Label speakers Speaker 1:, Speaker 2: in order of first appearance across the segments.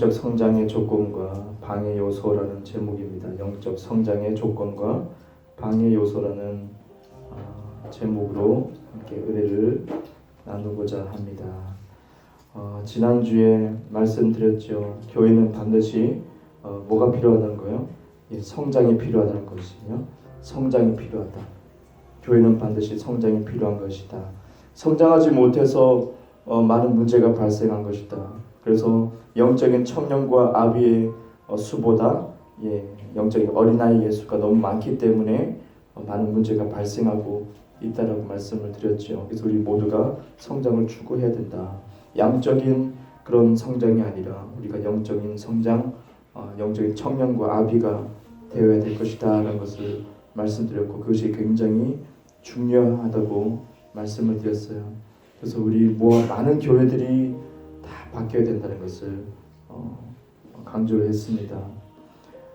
Speaker 1: 영적 성장의 조건과 방해 요소라는 제목입니다. 영적 성장의 조건과 방해 요소라는 제목으로 함께 은혜를 나누고자 합니다. 지난주에 말씀드렸죠. 교회는 반드시 뭐가 필요하다는 거예요? 성장이 필요하다는 것이요. 성장이 필요하다. 교회는 반드시 성장이 필요한 것이다. 성장하지 못해서 많은 문제가 발생한 것이다. 그래서 영적인 청년과 아비의 수보다 영적인 어린아이의 수가 너무 많기 때문에 많은 문제가 발생하고 있다라고 말씀을 드렸죠. 그래서 우리 모두가 성장을 추구해야 된다. 양적인 그런 성장이 아니라 우리가 영적인 성장, 영적인 청년과 아비가 되어야 될 것이다 라는 것을 말씀드렸고, 그것이 굉장히 중요하다고 말씀을 드렸어요. 그래서 우리 많은 교회들이 다 바뀌어야 된다는 것을 강조를 했습니다.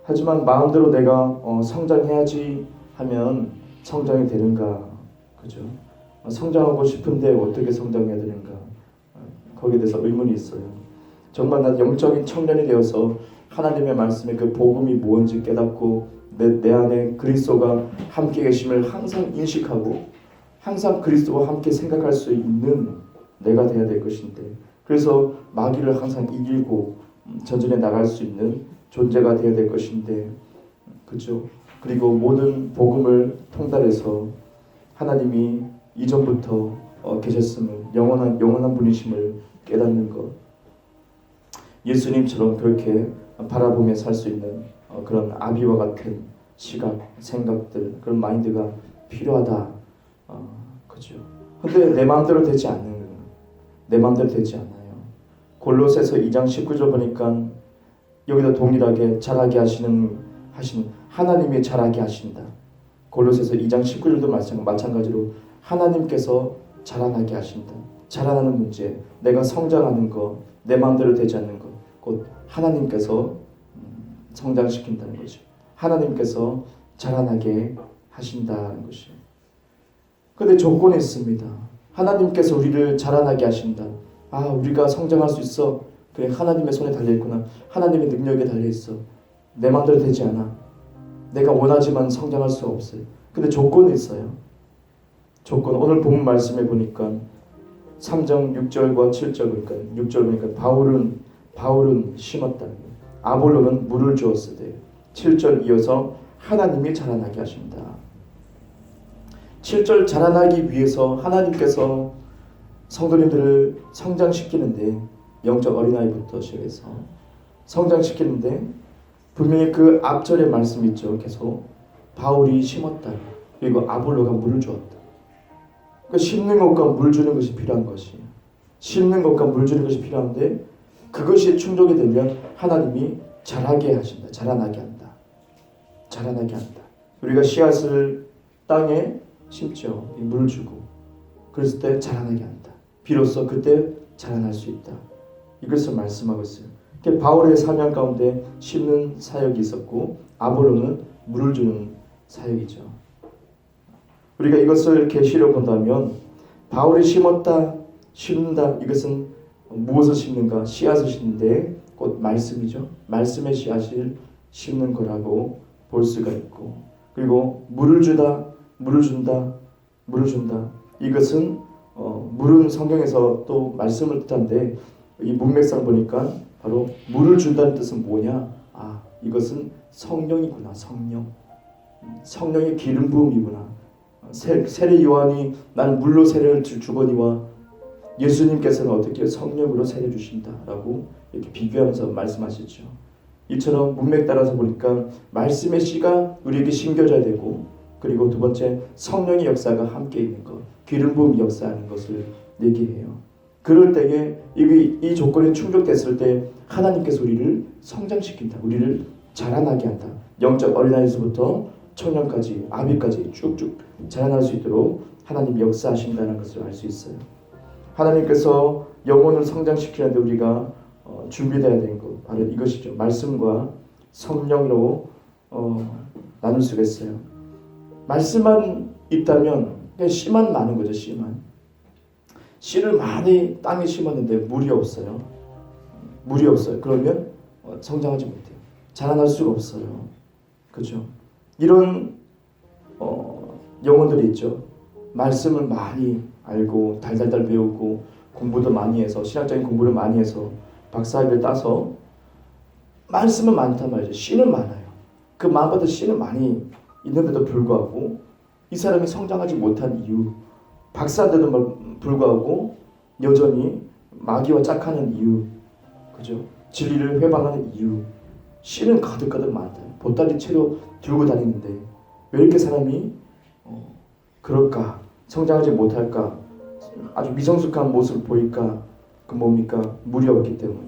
Speaker 1: 하지만 마음대로 내가 성장해야지 하면 성장이 되는가? 그죠? 성장하고 싶은데 어떻게 성장해야 되는가? 거기에 대해서 의문이 있어요. 정말 난 영적인 청년이 되어서 하나님의 말씀에 그 복음이 뭔지 깨닫고 내 안에 그리스도가 함께 계심을 항상 인식하고 항상 그리스도와 함께 생각할 수 있는 내가 되어야 될 것인데, 그래서 마귀를 항상 이기고 전진해 나갈 수 있는 존재가 되어야 될 것인데, 그죠? 그리고 모든 복음을 통달해서 하나님이 이전부터 계셨음을, 영원한 분이심을 깨닫는 것, 예수님처럼 그렇게 바라보며 살 수 있는 그런 아비와 같은 시각, 생각들, 그런 마인드가 필요하다. 그죠? 근데 내 마음대로 되지 않아요. 골로새서 2장 19절 보니까 여기다 동일하게 자라게 하신 하나님이 자라게 하신다. 골로새서 2장 19절도 마찬가지로 하나님께서 자라나게 하신다. 자라나는 문제, 내가 성장하는 것, 내 마음대로 되지 않는 것, 곧 하나님께서 성장시킨다는 거죠. 하나님께서 자라나게 하신다는 것이에요. 그런데 조건이 있습니다. 하나님께서 우리를 자라나게 하신다. 우리가 성장할 수 있어. 그래, 하나님의 손에 달려있구나. 하나님의 능력에 달려있어. 내 마음대로 되지 않아. 내가 원하지만 성장할 수 없어요. 근데 조건이 있어요. 오늘 본문 말씀에 보니까 3장 6절과 7절 보니까 6절 보니까 바울은 심었다. 아볼로는 물을 주었으되 7절 이어서 하나님이 자라나게 하신다. 7절 자라나기 위해서 하나님께서 성도님들을 성장시키는데, 영적 어린아이부터 시작해서 성장시키는데, 분명히 그 앞절의 말씀 있죠. 계속 바울이 심었다. 그리고 아볼로가 물을 주었다. 그러니까 심는 것과 물 주는 것이 필요한 것이에요. 심는 것과 물 주는 것이 필요한데, 그것이 충족이 되면 하나님이 자라게 하신다. 자라나게 한다. 우리가 씨앗을 땅에 심죠. 물을 주고 그랬을 때 자라나게 한다. 비로소 그때 자라날 수 있다. 이것을 말씀하고 있어요. 바울의 사명 가운데 심는 사역이 있었고, 아볼로는 물을 주는 사역이죠. 우리가 이것을 계시로 본다면 바울이 심었다, 심는다, 이것은 무엇을 심는가? 씨앗을 심는데 곧 말씀이죠. 말씀의 씨앗을 심는 거라고 볼 수가 있고, 그리고 물을 준다. 이것은 물은 성경에서 또 말씀을 뜻한데, 이 문맥상 보니까 바로 물을 준다는 뜻은 뭐냐? 이것은 성령이구나. 성령의 기름 부음이구나. 세례 요한이 나는 물로 세례를 주거니와 예수님께서는 어떻게 성령으로 세례 주신다라고 이렇게 비교하면서 말씀하시죠. 이처럼 문맥 따라서 보니까 말씀의 씨가 우리에게 심겨져야 되고, 그리고 두 번째 성령의 역사가 함께 있는 것, 기름 부음 역사하는 것을 얘기해요. 그럴 때에 이 조건이 충족됐을 때 하나님께서 우리를 성장시킨다. 우리를 자라나게 한다. 영적 어린아이에서부터 청년까지, 아비까지 쭉쭉 자라날 수 있도록 하나님이 역사하신다는 것을 알 수 있어요. 하나님께서 영혼을 성장시키는데 우리가 준비되어야 되는 것, 바로 이것이죠. 말씀과 성령으로 나눌 수가 있어요. 말씀만 있다면 그냥 씨만 많은 거죠. 씨를 많이 땅에 심었는데 물이 없어요. 그러면 성장하지 못해요. 자라날 수가 없어요. 그죠? 이런 영혼들이 있죠. 말씀을 많이 알고 달달달 배우고 공부도 많이 해서 신학적인 공부를 많이 해서 박사학위를 따서 말씀은 많단 말이죠. 씨는 많아요. 그 마음밭에 씨는 많이 있는데도 불구하고 이 사람이 성장하지 못한 이유, 박사인데도 불구하고 여전히 마귀와 짝하는 이유, 그죠? 진리를 회방하는 이유, 씨는 가득가득 많다. 보따리 채로 들고 다니는데 왜 이렇게 사람이 그럴까? 성장하지 못할까? 아주 미성숙한 모습을 보일까? 그 뭡니까? 물이 없기 때문에.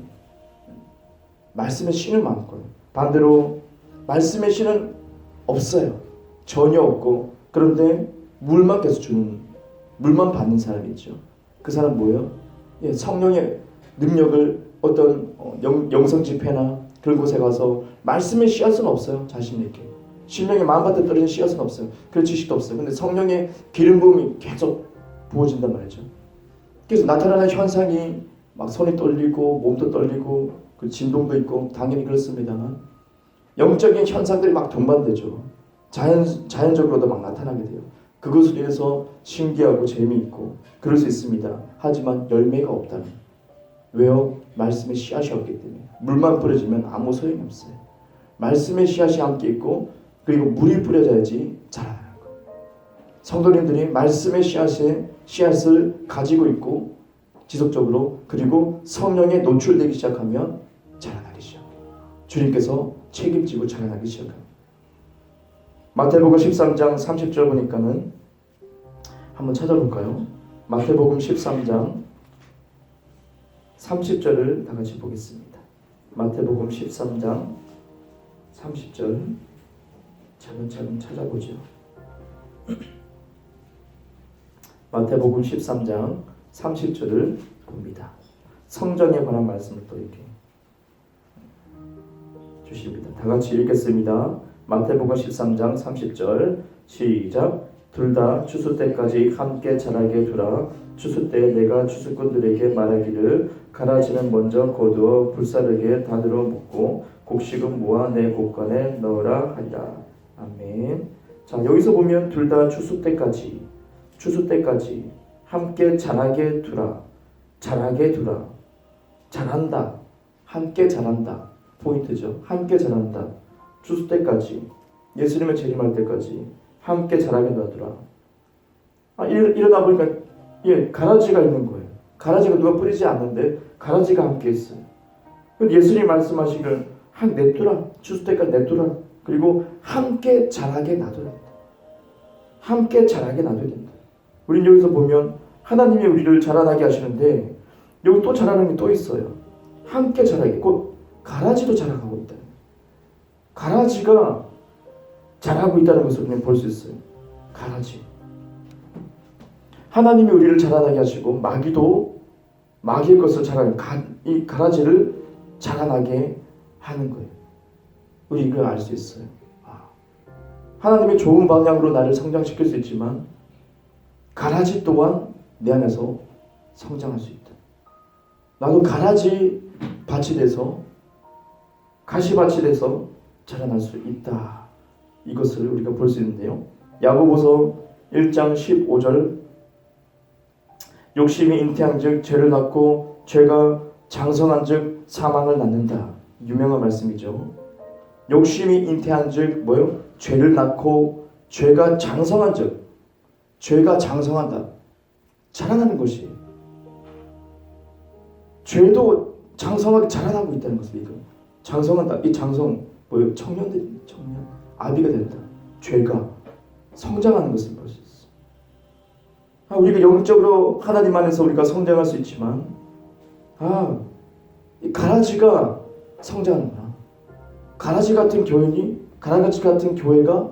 Speaker 1: 말씀의 씨는 많고요. 반대로 말씀의 씨는 없어요. 전혀 없고 그런데 물만 계속 주는, 물만 받는 사람이 있죠. 그 사람 뭐예요? 예, 성령의 능력을 어떤 영성 집회나 그런 곳에 가서 말씀의 씨앗은 없어요. 자신에게 신령의 마음밭에 떨어진 씨앗은 없어요. 그런 지식도 없어요. 근데 성령의 기름 부음이 계속 부어진단 말이죠. 그래서 나타나는 현상이 막 손이 떨리고 몸도 떨리고 그 진동도 있고 당연히 그렇습니다만 영적인 현상들이 막 동반되죠. 자연적으로도 막 나타나게 돼요. 그것을 인해서 신기하고 재미있고 그럴 수 있습니다. 하지만 열매가 없다는. 왜요? 말씀의 씨앗이 없기 때문에. 물만 뿌려지면 아무 소용이 없어요. 말씀의 씨앗이 함께 있고 그리고 물이 뿌려져야지 자라나는 거예요. 성도님들이 말씀의 씨앗을 가지고 있고 지속적으로 그리고 성령에 노출되기 시작하면 자라나기 시작해요. 주님께서 책임지고 자라나기 시작합니다. 마태복음 13장 30절 보니까는 한번 찾아볼까요? 마태복음 13장 30절을 다 같이 보겠습니다. 마태복음 13장 30절 차근차근 찾아보죠. 마태복음 13장 30절을 봅니다. 성전에 관한 말씀을 또 이렇게 주십니다. 다 같이 읽겠습니다. 마태복음 13장 30절 시작. 둘 다 추수 때까지 함께 자라게 두라. 추수 때 내가 추수꾼들에게 말하기를 가라지는 먼저 거두어 불사르게 단으로 묶고 곡식은 모아 내 곡간에 넣으라 하리라. 아멘. 자, 여기서 보면 둘 다 추수 때까지 함께 자라게 두라. 자라게 두라. 자란다. 함께 자란다. 포인트죠. 함께 자란다. 추수 때까지, 예수님의 재림할 때까지 함께 자라게 놔두라. 이러다 보니까 가라지가 있는 거예요. 가라지가 누가 뿌리지 않는데 가라지가 함께 있어요. 예수님 말씀하시길 냅두라. 추수 때까지 냅두라. 그리고 함께 자라게 놔두라. 함께 자라게 놔둬야 된다. 우린 여기서 보면 하나님이 우리를 자라나게 하시는데 여기 또 자라는 게 또 있어요. 함께 자라게. 곧 가라지도 자라가고 있다. 가라지가 자라고 있다는 것을 우리는 볼 수 있어요. 가라지. 하나님이 우리를 자라나게 하시고 마귀도 마귀의 것을 이 가라지를 자라나게 하는 거예요. 우리 이걸 알 수 있어요. 하나님이 좋은 방향으로 나를 성장시킬 수 있지만 가라지 또한 내 안에서 성장할 수 있다. 나도 가라지 밭이 돼서 가시밭이 돼서 자라날 수 있다. 이것을 우리가 볼 수 있는데요. 야고보서 1장 15절 욕심이 잉태한즉 죄를 낳고 죄가 장성한즉 사망을 낳는다. 유명한 말씀이죠. 욕심이 잉태한즉 뭐요? 죄를 낳고 죄가 장성한즉 죄가 장성한다. 자라나는 것이 죄도 장성하게 자라나고 있다는 것입니다. 장성한다. 이 장성 뭐요? 청년 아비가 된다. 죄가 성장하는 것을 볼 수 있어. 우리가 영적으로 하나님 안에서 우리가 성장할 수 있지만 이 가라지가 성장하는구나. 가라지 같은 교회가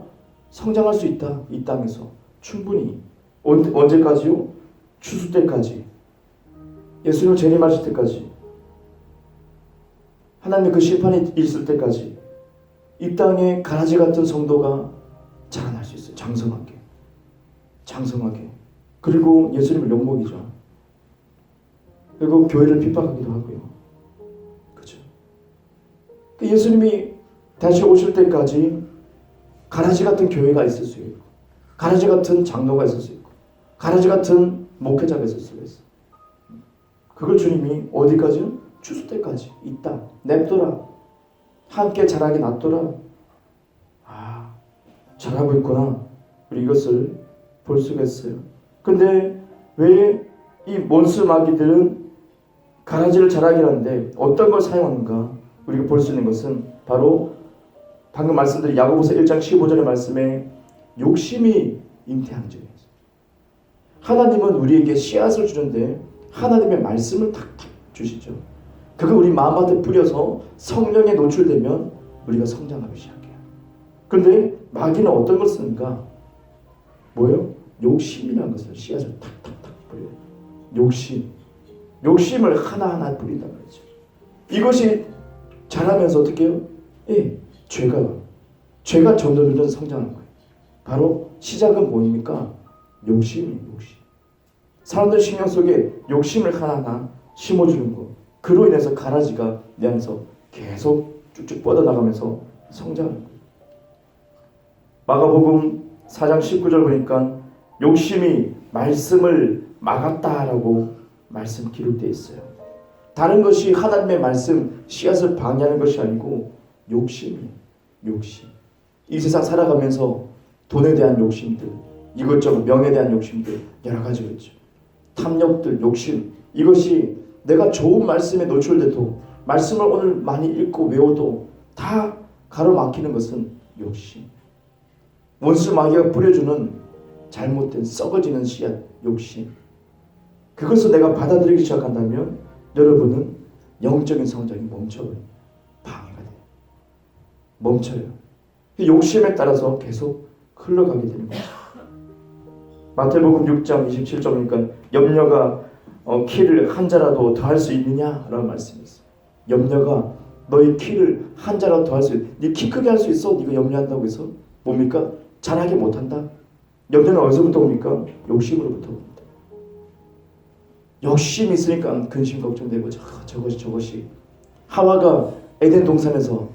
Speaker 1: 성장할 수 있다. 이 땅에서 충분히. 언제까지요? 추수 때까지. 예수님 재림하실 때까지. 하나님의 그 심판이 있을 때까지 이 땅에 가라지 같은 성도가 자라날 수 있어요. 장성하게. 그리고 예수님을 욕먹이죠. 그리고 교회를 핍박하기도 하고요. 그렇죠? 예수님이 다시 오실 때까지 가라지 같은 교회가 있을 수 있고, 가라지 같은 장로가 있을 수 있고, 가라지 같은 목회자가 있을 수가 있어. 그걸 주님이 어디까지요? 추수 때까지 있다. 냅둬라. 함께 자라게 놔둬라. 아, 자라고 있구나. 우리 이것을 볼 수가 있어요. 근데 왜 이 몬스 마귀들은 가라지를 자라게 하는데 어떤 걸 사용하는가? 우리가 볼 수 있는 것은 바로 방금 말씀드린 야고보서 1장 15절의 말씀에 욕심이 잉태하는 점이에요. 하나님은 우리에게 씨앗을 주는데 하나님의 말씀을 탁탁 주시죠. 그거 우리 마음밭에 뿌려서 성령에 노출되면 우리가 성장하기 시작해요. 그런데 마귀는 어떤 걸 쓰는가? 뭐예요? 욕심이라는 것을 씨앗을 탁탁탁 뿌려요. 욕심을 하나하나 뿌린단 말이죠. 이것이 자라면서 어떻게 해요? 예, 죄가 점점 성장하는 거예요. 바로 시작은 뭡니까? 욕심이에요. 욕심. 사람들 신경 속에 욕심을 하나하나 심어주는 거. 그로 인해서 가라지가 내 안에서 계속 쭉쭉 뻗어나가면서 성장하는 거예요. 마가복음 4장 19절 보니까 욕심이 말씀을 막았다라고 말씀 기록되어 있어요. 다른 것이 하나님의 말씀 씨앗을 방해하는 것이 아니고 욕심이에요. 욕심. 이 세상 살아가면서 돈에 대한 욕심들, 이것저것 명예에 대한 욕심들 여러 가지가 있죠. 탐욕들, 욕심. 이것이 내가 좋은 말씀에 노출돼도 말씀을 오늘 많이 읽고 외워도 다 가로막히는 것은 욕심. 원수 마귀가 뿌려주는 잘못된 썩어지는 씨앗, 욕심. 그것을 내가 받아들이기 시작한다면 여러분은 영적인 성장이 멈춰요. 방해가 돼요. 멈춰요. 욕심에 따라서 계속 흘러가게 되는 거죠. 마태복음 6장 27절 보니까 염려가 키를 한 자라도 더할 수 있느냐라는 말씀이 있어요. 염려가 너희 키를 한 자라도 더할 수 있어. 네 키 크게 할 수 있어? 네가 염려한다고 해서 뭡니까? 잘하게 못한다. 염려는 어디서부터 옵니까? 욕심으로부터 옵니다. 욕심이 있으니까 근심 걱정되고 저것이 하와가 에덴 동산에서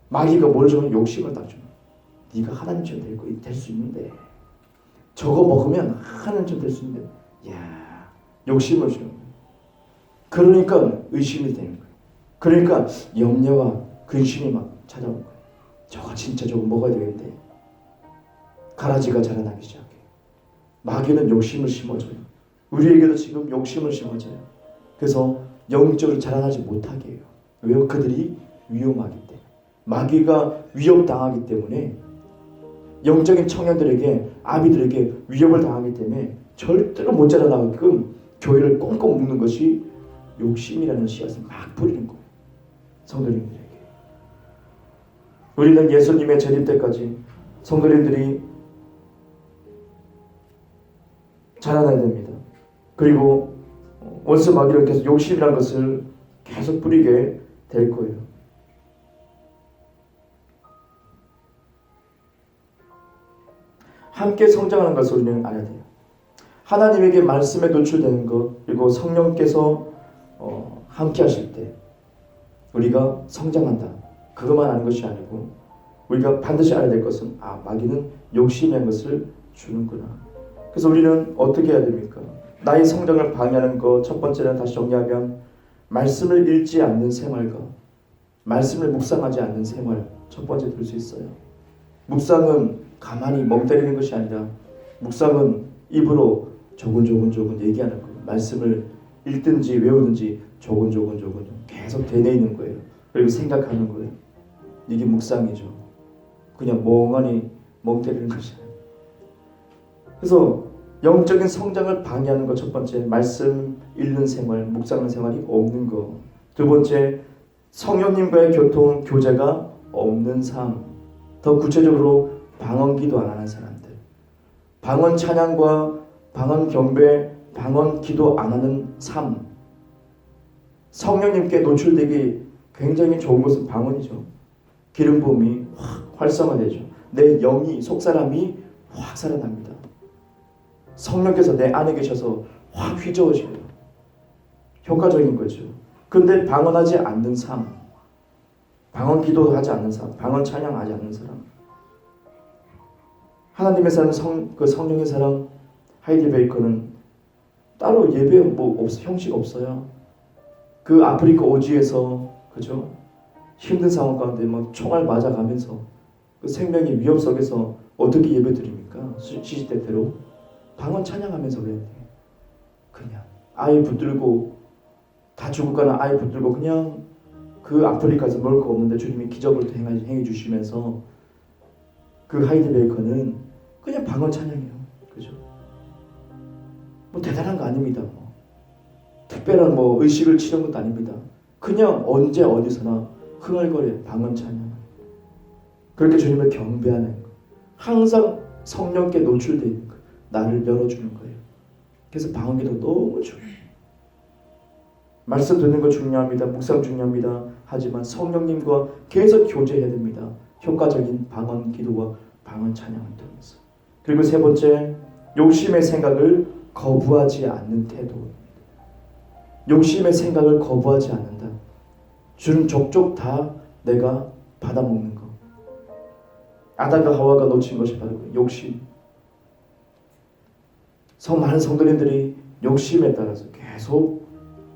Speaker 1: 마귀가 뭘 주면 욕심을 딱 주는. 네가 하나님처럼 될 수 있는데 저거 먹으면 하나님처럼 될 수 있는데 야 욕심을 주는 거예요. 그러니까 의심이 되는 거예요. 그러니까 염려와 근심이 막 찾아오는 거예요. 저거 먹어야 되겠는데 가라지가 자라나기 시작해요. 마귀는 욕심을 심어줘요. 우리에게도 지금 욕심을 심어줘요. 그래서 영적으로 자라나지 못하게 해요. 왜요? 그들이 위험하기 때문에. 마귀가 위협당하기 때문에 영적인 청년들에게 아비들에게 위협을 당하기 때문에 절대로 못 자라나게끔 교회를 꽁꽁 묶는 것이 욕심이라는 씨앗을 막 뿌리는 거예요. 성도님들에게. 우리는 예수님의 재림 때까지 성도님들이 자라나야 됩니다. 그리고 원수 마귀는 계속 욕심이라는 것을 계속 뿌리게 될 거예요. 함께 성장하는 것을 우리는 알아야 돼요. 하나님에게 말씀에 노출되는 것, 그리고 성령께서 함께 하실 때 우리가 성장한다. 그것만 아는 것이 아니고 우리가 반드시 알아야 될 것은 마귀는 욕심이라는 것을 주는구나. 그래서 우리는 어떻게 해야 됩니까? 나의 성장을 방해하는 것, 첫 번째는 다시 정리하면 말씀을 읽지 않는 생활과 말씀을 묵상하지 않는 생활, 첫 번째 들 수 있어요. 묵상은 가만히 멍 때리는 것이 아니라 묵상은 입으로 조곤조곤 얘기하는 거예요. 말씀을 읽든지 외우든지 조곤조곤 계속 되뇌이는 거예요. 그리고 생각하는 거예요. 이게 묵상이죠. 그냥 멍하니 멍 때리는 것이 아니에요. 그래서 영적인 성장을 방해하는 것 첫 번째, 말씀 읽는 생활, 묵상하는 생활이 없는 것. 두 번째, 성령님과의 교통, 교제가 없는 삶. 더 구체적으로 방언 기도 안 하는 사람들. 방언 찬양과 방언 경배, 방언 기도 안 하는 삶. 성령님께 노출되기 굉장히 좋은 것은 방언이죠. 기름 부음이 확 활성화되죠. 내 영이, 속사람이 확 살아납니다. 성령께서 내 안에 계셔서 확 휘저어져요. 효과적인 거죠. 근데 방언하지 않는 삶. 방언 기도하지 않는 사람, 방언 찬양하지 않는 사람, 하나님의 사람, 성령의 사람, 하이디 베이커는 따로 예배 형식 없어요. 그 아프리카 오지에서 그죠? 힘든 상황 가운데 막 총알 맞아가면서 그 생명의 위협 속에서 어떻게 예배 드립니까? 시시때때로 방언 찬양하면서 그랬는데 그냥 아이 붙들고 다 죽을까는 아이 붙들고 그냥 그 아프리카에서 먹을 거 없는데 주님이 기적을 행해 주시면서 그 하이디 베이커는 그냥 방언 찬양이에요. 그죠? 뭐 대단한 거 아닙니다. 뭐. 특별한 뭐 의식을 치는 것도 아닙니다. 그냥 언제 어디서나 흥얼거려 방언 찬양. 그렇게 주님을 경배하는 거. 항상 성령께 노출되어 있는 거. 나를 열어주는 거예요. 그래서 방언기도 너무 중요해요. 말씀 듣는 거 중요합니다. 묵상 중요합니다. 하지만 성령님과 계속 교제해야 됩니다. 효과적인 방언 기도와 방언 찬양을 통해서. 그리고 세 번째, 욕심의 생각을 거부하지 않는 태도. 욕심의 생각을 거부하지 않는다. 주는 족족 다 내가 받아먹는 거. 아담과 하와가 놓친 것이 바로 욕심. 많은 성도님들이 욕심에 따라서 계속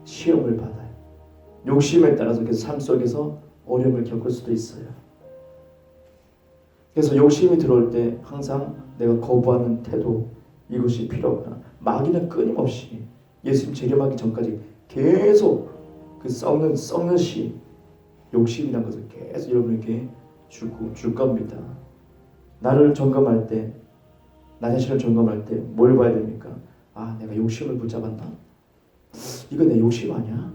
Speaker 1: 시험을 받아요. 욕심에 따라서 계속 삶 속에서 어려움을 겪을 수도 있어요. 그래서 욕심이 들어올 때 항상 내가 거부하는 태도, 이것이 필요하구나. 마귀는 끊임없이 예수님 재림하기 전까지 계속 그 썩는 씨, 욕심이라는 것을 계속 여러분에게 줄 겁니다. 나를 점검할 때, 나 자신을 점검할 때 뭘 봐야 됩니까? 아, 내가 욕심을 붙잡았나? 이거 내 욕심 아니야?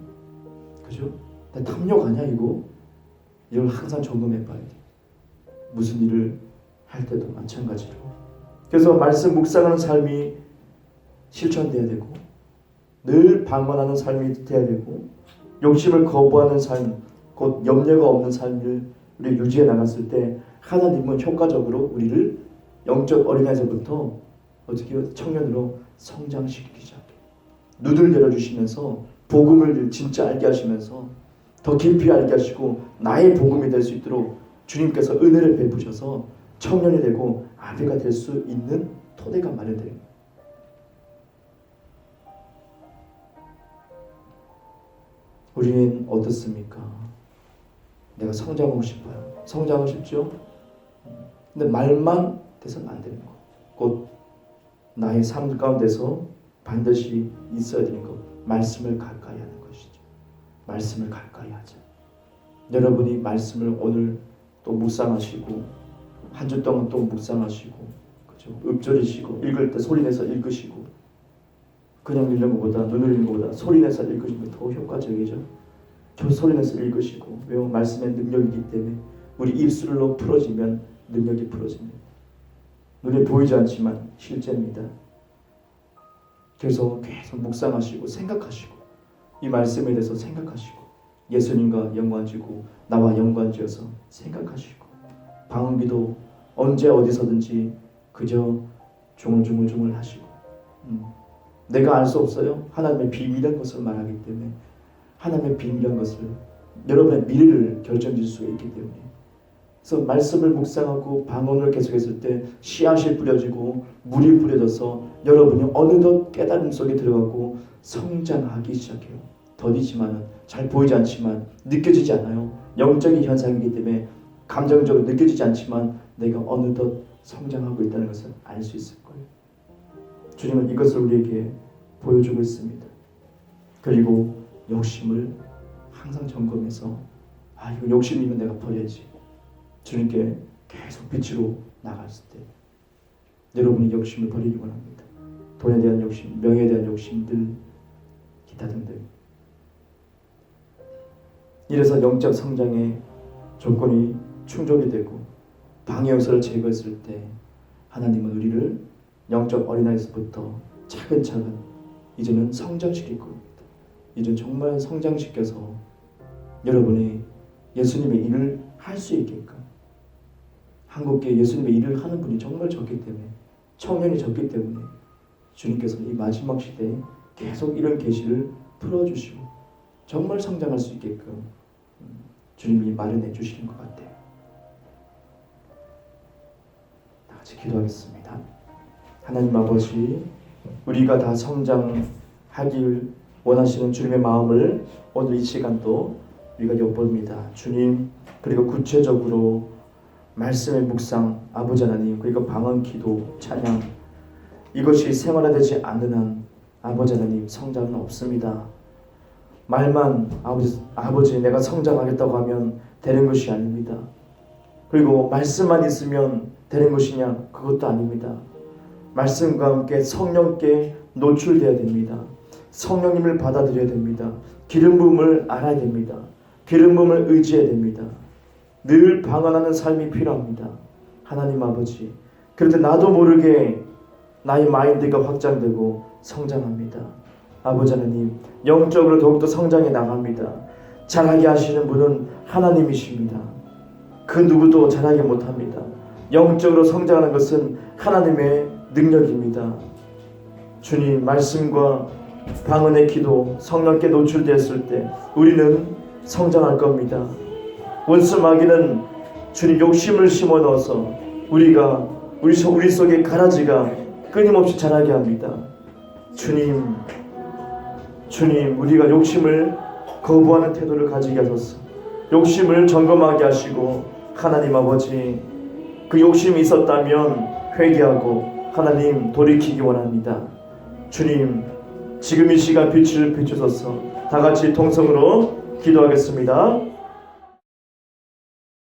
Speaker 1: 그죠? 내 탐욕 아니야 이거? 이걸 항상 점검해 봐야 돼. 무슨 일을 할 때도 마찬가지로. 그래서 말씀 묵상하는 삶이 실천돼야 되고, 늘 방언하는 삶이 돼야 되고, 욕심을 거부하는 삶, 곧 염려가 없는 삶을 우리 유지해 나갔을 때 하나님은 효과적으로 우리를 영적 어린아이에서부터 어떻게 청년으로 성장시키기 시작해요. 눈을 열어주시면서 복음을 진짜 알게 하시면서 더 깊이 알게 하시고 나의 복음이 될 수 있도록 주님께서 은혜를 베푸셔서 청년이 되고 아비가 될 수 있는 토대가 마련됩니다. 우리는 어떻습니까? 내가 성장하고 싶어요. 성장하고 싶죠? 근데 말만 돼서는 안 되는 거. 곧 나의 삶 가운데서 반드시 있어야 되는 것. 말씀을 가까이 하는 것이죠. 말씀을 가까이 하자. 여러분이 말씀을 오늘 또 묵상하시고 한 주 동안 또 묵상하시고 그죠? 읊조리시고 읽을 때 소리내서 읽으시고 그냥 읽는 것보다 눈을 읽는 것보다 소리내서 읽으시면 더 효과적이죠. 저 소리내서 읽으시고 왜요? 말씀의 능력이기 때문에 우리 입술로 풀어지면 능력이 풀어집니다. 눈에 보이지 않지만 실제입니다. 그래서 계속 묵상하시고 생각하시고 이 말씀에 대해서 생각하시고 예수님과 연관지고 나와 연관지어서 생각하시고 방언기도 언제 어디서든지 그저 중얼중얼 하시고 내가 알 수 없어요. 하나님의 비밀한 것을 말하기 때문에 하나님의 비밀한 것을 여러분의 미래를 결정질 수 있기 때문에 그래서 말씀을 묵상하고 방언을 계속했을 때 씨앗이 뿌려지고 물이 뿌려져서 여러분이 어느덧 깨달음 속에 들어가고 성장하기 시작해요. 더디지만은 잘 보이지 않지만 느껴지지 않아요. 영적인 현상이기 때문에 감정적으로 느껴지지 않지만 내가 어느덧 성장하고 있다는 것을 알 수 있을 거예요. 주님은 이것을 우리에게 보여주고 있습니다. 그리고 욕심을 항상 점검해서 이거 욕심이면 내가 버려야지. 주님께 계속 빛으로 나갔을 때 여러분이 욕심을 버리기 원합니다. 돈에 대한 욕심, 명예에 대한 욕심들 기타 등등. 이래서 영적 성장의 조건이 충족이 되고 방해 요소를 제거했을 때 하나님은 우리를 영적 어린아이에서부터 차근차근 이제는 성장시킬 겁니다. 이제 정말 성장시켜서 여러분이 예수님의 일을 할 수 있게끔 한국교회 예수님의 일을 하는 분이 정말 적기 때문에 청년이 적기 때문에 주님께서 이 마지막 시대에 계속 이런 계시를 풀어주시고 정말 성장할 수 있게끔 주님이 마련해 주시는 것 같아요. 다 같이 기도하겠습니다. 하나님 아버지, 우리가 다 성장하길 원하시는 주님의 마음을 오늘 이 시간도 우리가 엿봅니다. 주님, 그리고 구체적으로 말씀의 묵상, 아버지 하나님, 그리고 방언 기도, 찬양, 이것이 생활화되지 않는 한 아버지 하나님 성장은 없습니다. 말만 아버지 내가 성장하겠다고 하면 되는 것이 아닙니다. 그리고 말씀만 있으면 되는 것이냐? 그것도 아닙니다. 말씀과 함께 성령께 노출되어야 됩니다. 성령님을 받아들여야 됩니다. 기름 부음을 알아야 됩니다. 기름 부음을 의지해야 됩니다. 늘 방언하는 삶이 필요합니다. 하나님 아버지, 그럴 때 나도 모르게 나의 마인드가 확장되고 성장합니다. 아버지 하나님, 영적으로 더욱더 성장해 나갑니다. 잘하게 하시는 분은 하나님이십니다. 그 누구도 잘하게 못합니다. 영적으로 성장하는 것은 하나님의 능력입니다. 주님, 말씀과 방언의 기도, 성령께 노출되었을 때 우리는 성장할 겁니다. 원수 마귀는 주님 욕심을 심어 넣어서 우리 속에 가라지가 끊임없이 자라게 합니다. 주님, 우리가 욕심을 거부하는 태도를 가지게 하소서. 욕심을 점검하게 하시고, 하나님 아버지, 그 욕심이 있었다면 회개하고 하나님 돌이키기 원합니다. 주님, 지금 이 시간 빛을 비추소서. 다 같이 통성으로 기도하겠습니다.